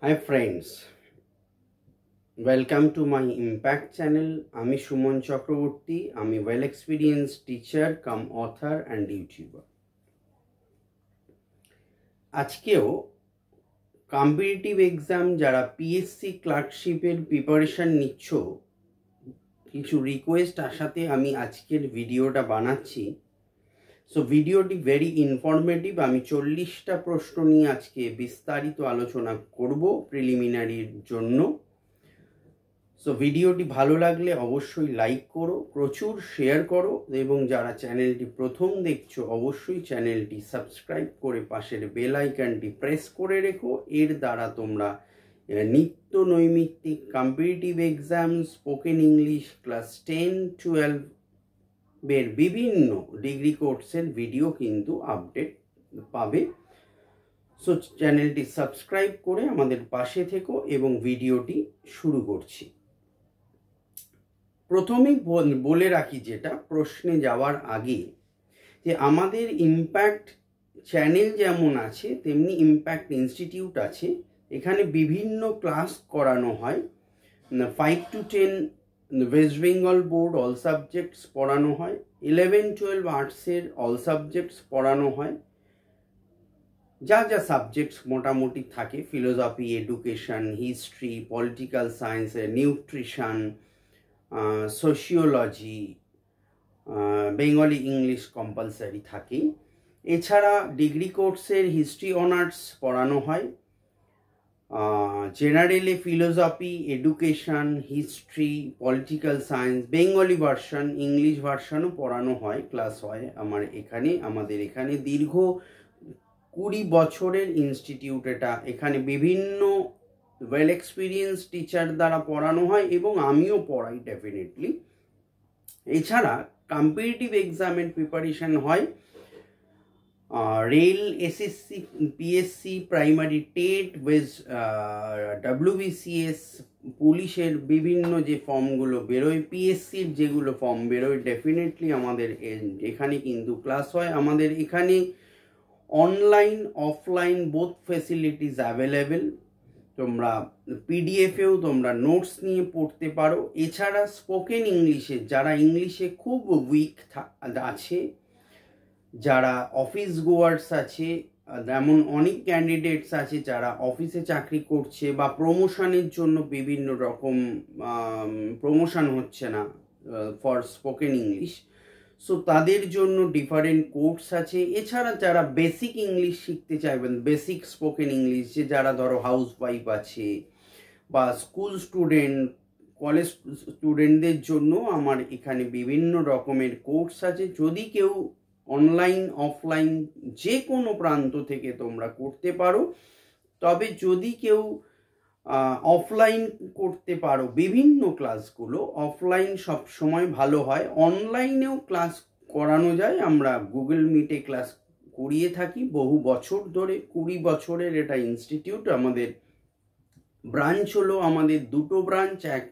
Hi friends, welcome to my impact channel. আমি সুমন চক্রবর্তী, আমি well experienced teacher come author and YouTuber. আজকেও competitive exam যারা PSC ক্লার্কশিপের preparation নিচ্ছ, কিছু রিকোয়েস্ট আসাতে আমি আজকের ভিডিওটা বানাচ্ছি। সো ভিডিওটি ভেরি ইনফরমেটিভ। আমি 40টা প্রশ্ন নিয়ে আজকে বিস্তারিত আলোচনা করব প্রিলিমিনারির জন্য। সো ভিডিওটি ভালো লাগলে অবশ্যই লাইক করো, প্রচুর শেয়ার করো এবং যারা চ্যানেলটি প্রথম দেখছো অবশ্যই চ্যানেলটি সাবস্ক্রাইব করে পাশের বেল আইকনটি প্রেস করে রেখো। এর দ্বারা তোমরা নিত্য নৈমিত্তিক competitive exam, spoken English class 10-12 এর বিভিন্ন ডিগ্রি কোর্সের ভিডিও কিন্তু আপডেট পাবে। সো চ্যানেলটি সাবস্ক্রাইব করে আমাদের পাশে থেকো এবং ভিডিওটি শুরু করছি। প্রথমেই বলে রাখি, যেটা প্রশ্নে যাওয়ার আগে, যে আমাদের ইম্প্যাক্ট চ্যানেল যেমন আছে তেমনি ইম্প্যাক্ট ইনস্টিটিউট আছে। এখানে বিভিন্ন ক্লাস করানো হয়। 5 to 10 West Bengal board all subjects পড়ানো হয়, 11-12 আর্টসের অল সাবজেক্টস পড়ানো হয়। যা যা সাবজেক্টস মোটামুটি থাকে, philosophy, education, history, political science, nutrition, sociology, Bengali English compulsory থাকে। এছাড়া ডিগ্রি কোর্সের হিস্ট্রি অনার্স পড়ানো হয়। জেনারেলে philosophy, education, history, political science, Bengali version, English ভার্সনও পড়ানো হয়, ক্লাস হয় আমাদের এখানে। দীর্ঘ 20 বছরের ইনস্টিটিউট এটা। এখানে বিভিন্ন ওয়েল এক্সপিরিয়েন্স টিচার দ্বারা পড়ানো হয় এবং আমিও পড়াই ডেফিনেটলি। এছাড়া কম্পিটিটিভ এক্সামের প্রিপারেশন হয় rail, SSC, PSC, primary TET, WBCS, পুলিশের বিভিন্ন যে ফর্মগুলো বেরোয়, পিএসসির যেগুলো ফর্ম বেরোয়, ডেফিনেটলি আমাদের এখানে কিন্তু ক্লাস হয়। আমাদের এখানে online offline both facilities available. তোমরা পিডিএফেও তোমরা নোটস নিয়ে পড়তে পারো। এছাড়া স্পোকেন ইংলিশে যারা ইংলিশে খুব উইক আছে, যারা অফিস গোয়ার্স আছে, এমন অনেক ক্যান্ডিডেটস আছে যারা অফিসে চাকরি করছে বা প্রমোশনের জন্য বিভিন্ন রকম প্রমোশন হচ্ছে না ফর স্পোকেন ইংলিশ, সো তাদের জন্য ডিফারেন্ট কোর্স আছে। এছাড়া যারা বেসিক ইংলিশ শিখতে চাইবেন, বেসিক স্পোকেন ইংলিশ, যে যারা ধরো হাউস ওয়াইফ আছে বা স্কুল স্টুডেন্ট, কলেজ স্টুডেন্টদের জন্য আমার এখানে বিভিন্ন রকমের কোর্স আছে। যদি কেউ অনলাইন অফলাইন যে কোনো প্রান্ত থেকে তোমরা করতে পারো। তবে যদি কেউ অফলাইন করতে পারো বিভিন্ন ক্লাসগুলো, অফলাইন সব সময় ভালো হয়। অনলাইনেও ক্লাস করানো যায়, আমরা গুগল মিটে ক্লাস করিয়ে থাকি বহু বছর ধরে। 20 বছরের এটা ইনস্টিটিউট। আমাদের ব্রাঞ্চ হলো, আমাদের দুটো ব্রাঞ্চ, এক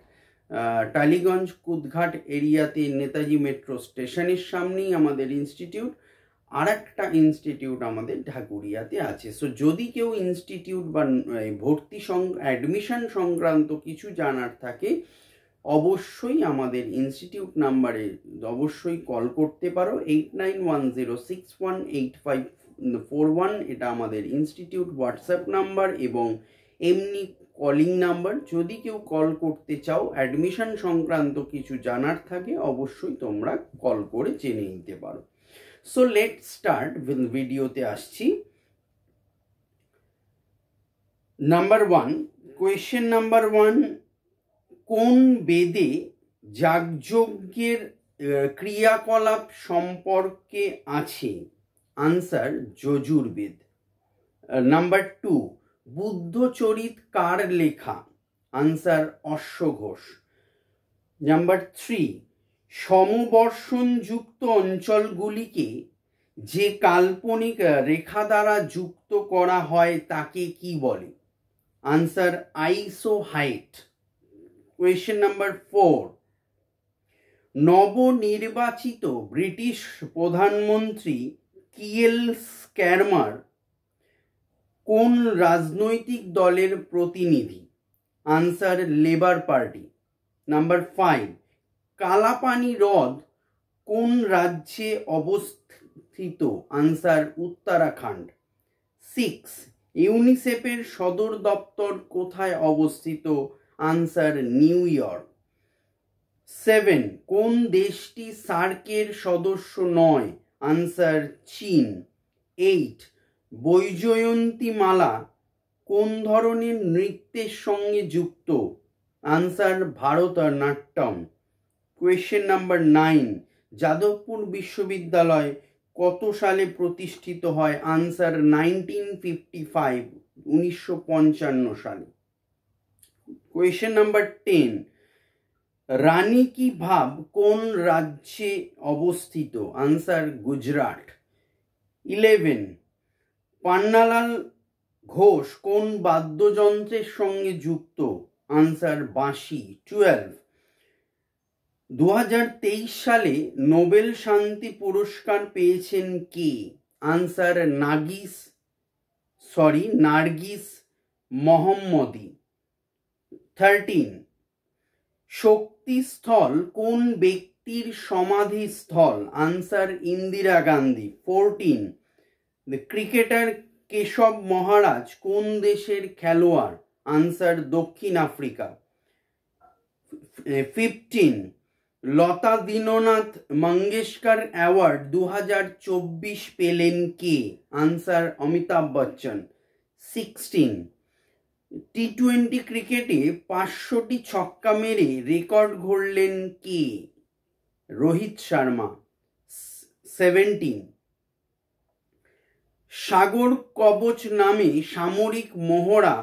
টালিগঞ্জ কুদঘাট এরিয়াতে নেতাজি মেট্রো স্টেশনের সামনেই আমাদের ইনস্টিটিউট, আর একটা ইনস্টিটিউট আমাদের ঢাকুরিয়াতে আছে। সো যদি কেউ ইনস্টিটিউট বা ভর্তি অ্যাডমিশন সংক্রান্ত কিছু জানার থাকে, অবশ্যই আমাদের ইনস্টিটিউট নাম্বারে অবশ্যই কল করতে পারো। 8910618541 এটা আমাদের ইনস্টিটিউট হোয়াটসঅ্যাপ নাম্বার এবং এমনি কলিং নাম্বার। যদি কেউ কল করতে চাও, অ্যাডমিশন সংক্রান্ত কিছু জানার থাকে, অবশ্যই তোমরা কল করে জেনে নিতে পারো। সো লেট স্টার্ট ভিডিওতে আসছি। নাম্বার 1, কোয়েশ্চেন নাম্বার 1, কোন বেদে যাগযজ্ঞের ক্রিয়াকলাপ সম্পর্কে আছে? আনসার যজুর্বেদ। নাম্বার 2, বুদ্ধচরিত কার লেখা? আনসার অশ্বঘোষ। নাম্বার 3, সমবর্ষণযুক্ত অঞ্চলগুলিকে যে কাল্পনিক রেখা দ্বারা যুক্ত করা হয় তাকে কি বলে? আনসার আইসোহাইট। কোয়েশ্চেন নাম্বার 4, নবনির্বাচিত ব্রিটিশ প্রধানমন্ত্রী কিয়ের স্টারমার কোন রাজনৈতিক দলের প্রতিনিধি? Answer labour party. Number 5, Kalapani হ্রদ কোন রাজ্যে অবস্থিত? আনসার উত্তরাখণ্ড। 6, ইউনিসেফের সদর দপ্তর কোথায় অবস্থিত? Answer new York. 7, কোন দেশটি সার্কের সদস্য নয়? আনসার চীন। 8, বৈজয়ন্তী মালা কোন ধরনের নৃত্যের সঙ্গে যুক্ত? Answer Bharatanatyam. Question number 9, Jadavpur বিশ্ববিদ্যালয় কত সালে প্রতিষ্ঠিত হয়? আনসার 1955, 1955 সালে। কোয়েশ্চেন নাম্বার 10, রানী কি ভাব কোন রাজ্যে অবস্থিত? আনসার গুজরাট। 11, পান্নালাল ঘোষ কোন বাদ্যযন্ত্রের সঙ্গে যুক্ত? আনসার বাঁশি। 12, 2023 সালে নোবেল শান্তি পুরস্কার পেয়েছেন কে? আনসার নার্গিস মোহাম্মদী। 13, শক্তিস্থল কোন ব্যক্তির সমাধিস্থল? আনসার ইন্দিরা গান্ধী। 14, ক্রিকেটার কেশব মহারাজ কোন দেশের খেলোয়াড়? আনসার দক্ষিণ আফ্রিকা। 15, লতা দীননাথ মঙ্গেশকর অ্যাওয়ার্ড 2024 পেলেন কে? আনসার অমিতাভ বচ্চন। 16, টি20 ক্রিকেটে 500টি ছক্কা মেরে রেকর্ড গড়লেন কে? রোহিত শর্মা। 17, সাগর কবচ নামে সামরিক মহড়া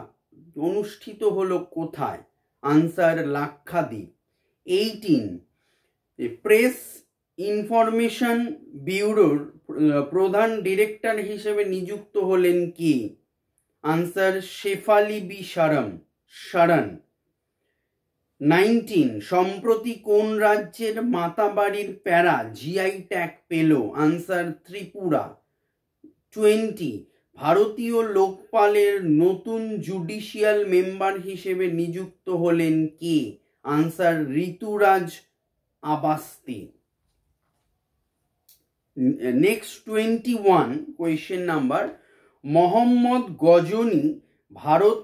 অনুষ্ঠিত হলো কোথায়? আনসার লাক্ষাদ্বীপ। 18, প্রেস ইনফরমেশন ব্যুরোর প্রধান ডিরেক্টর হিসেবে নিযুক্ত হলেন কে? আনসার শেফালি বি শরণ। 19, সম্প্রতি কোন রাজ্যের মাতাবাড়ির প্যারা জিআই ট্যাগ পেল? আনসার ত্রিপুরা। 20, ভারতীয় লোকপালের নতুন জুডিশিয়াল মেম্বার হিসেবে নিযুক্ত হলেন কে? Answer Rituraj Awasthi. Next 21 question number, Mohammad Ghazni Bharat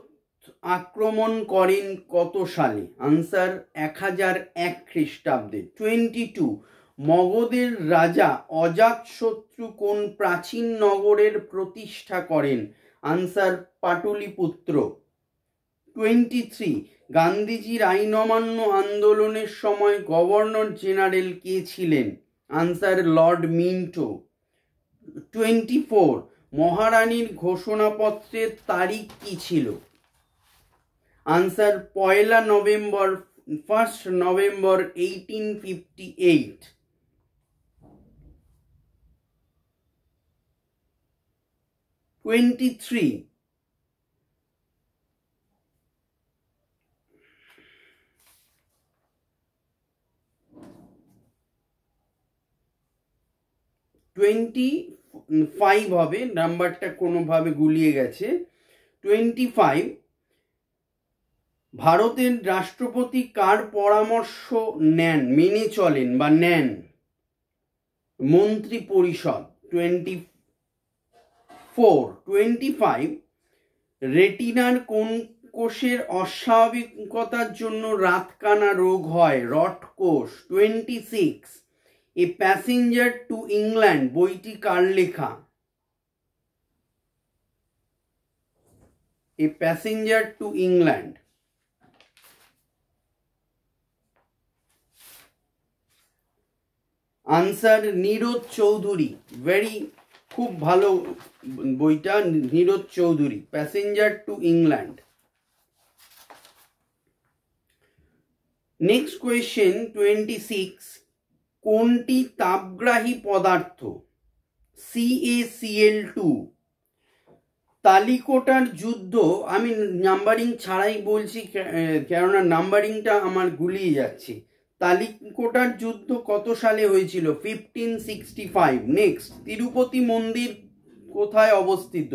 আক্রমণ করেন কত সালে? আনসার 1001 খ্রিস্টাব্দে। 22, মগধের রাজা অজাতশত্রু কোন প্রাচীন নগরের প্রতিষ্ঠা করেন? আনসার পাটলিপুত্র। 23, গান্ধীজির আইন অমান্য আন্দোলনের সময় গভর্নর জেনারেল কে ছিলেন? Answer Lord Minto. 24, মহারানীর ঘোষণাপত্রের তারিখ কি ছিল? Answer 1 November 1858। 23, হবে, নাম্বারটা কোনোভাবে গুলিয়ে গেছে। 25, ভারতের রাষ্ট্রপতি কার পরামর্শ মেনে চলেন বা নেন? মন্ত্রী পরিষদ। 25, রেটিনার কোন কোষের অস্বাভাবিকতার জন্য রাতকানা রোগ হয়? রট কোষ। 26, এ প্যাসেঞ্জার টু ইংল্যান্ড বইটি কার লেখা? এ passenger to England. Answer Nirad Chowdhury. খুব ভালো বইটা, Nirad Chowdhury, passenger to England. Next question 26, কোনটি তাপগ্রাহী পদার্থ? CaCl2। তালিকোটার যুদ্ধ, আমি নাম্বারিং ছাড়াই বলছি কেননা নাম্বারিংটা আমার গুলিয়ে যাচ্ছে। তালিকোটার যুদ্ধ কত সালে হয়েছিল? 1565। নেক্সট, তিরুপতি মন্দির কোথায় অবস্থিত?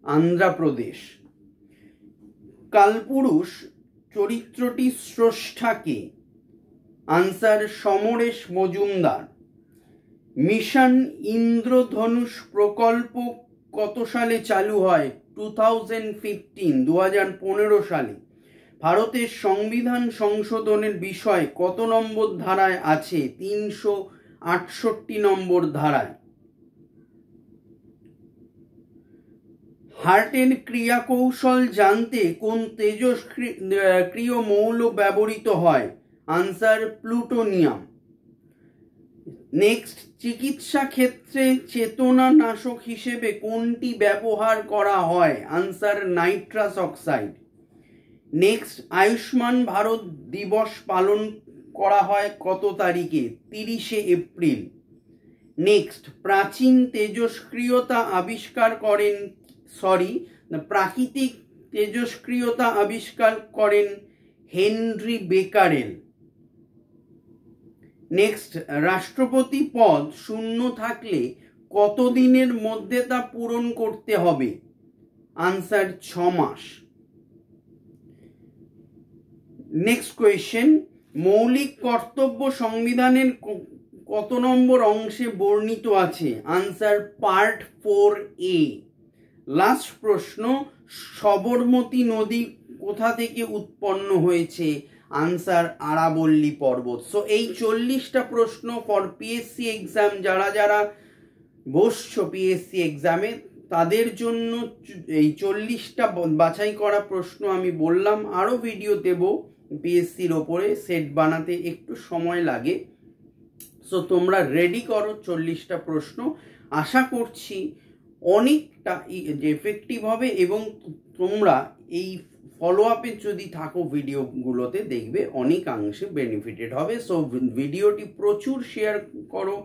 আন্ধ্রপ্রদেশ। কালপুরুষ চরিত্রটি স্রষ্টাকে? আনসার সমরেশ মজুমদার। মিশন ইন্দ্রধনুষ প্রকল্প কত সালে চালু হয়? 2015 সালে। ভারতের সংবিধান সংশোধনের বিষয় কত নম্বর ধারায় আছে? 368 নম্বর ধারায়। হার্টের ক্রিয়াকৌশল জানতে কোন তেজস্ক্রিয় মৌল ব্যবহৃত হয়? Answer plutonium. নেক্সট, চিকিৎসা ক্ষেত্রে চেতনানাশক হিসেবে কোনটি ব্যবহার করা হয়? Answer nitrous oxide. Next, Ayushman Bharat দিবস পালন করা হয় কত তারিখে? 30শে এপ্রিল। নেক্সট, প্রাচীন তেজস্ক্রিয়তা আবিষ্কার করেন প্রাকৃতিক তেজস্ক্রিয়তা আবিষ্কার করেন হেনরি বেকারেল। নেক্সট, রাষ্ট্রপতি পদ শূন্য থাকলে কতদিনের মধ্যে তা পূরণ করতে হবে? আনসার 6 মাস। নেক্সট কোয়েশ্চেন, মৌলিক কর্তব্য সংবিধানের কত নম্বর অংশে বর্ণিত আছে? Answer part 4A। লাস্ট প্রশ্ন, সবরমতী নদী কোথা থেকে উৎপন্ন হয়েছে? আনসার আরাবল্লী পর্বত। সো এই 40টা প্রশ্ন ফর পিএসসি এক্সাম, যারা যারা বসছো পিএসসি এক্সামে তাদের জন্য এই 40টা বাছাই করা প্রশ্ন আমি বললাম। আরও ভিডিও দেব পিএসসির ওপরে, সেট বানাতে একটু সময় লাগে। সো তোমরা রেডি করো 40টা প্রশ্ন। আশা করছি অনেকটা এফেক্টিভ হবে এবং তোমরা এই ফলো আপে যদি থাকো ভিডিওগুলোতে দেখবে অনেকাংশে বেনিফিটেড হবে। সো ভিডিওটি প্রচুর শেয়ার করো,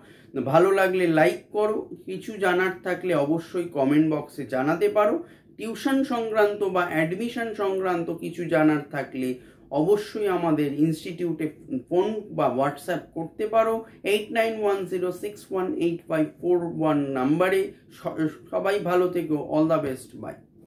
ভালো লাগলে লাইক করো, কিছু জানার থাকলে অবশ্যই কমেন্ট বক্সে জানাতে পারো। টিউশন সংক্রান্ত বা অ্যাডমিশন সংক্রান্ত কিছু জানার থাকলে অবশ্যই আমাদের ইনস্টিটিউটে ফোন বা হোয়াটসঅ্যাপ করতে পারো 8910618541 নাম্বারে। সবাই ভালো থেকো, অল দ্য বেস্ট, বাই।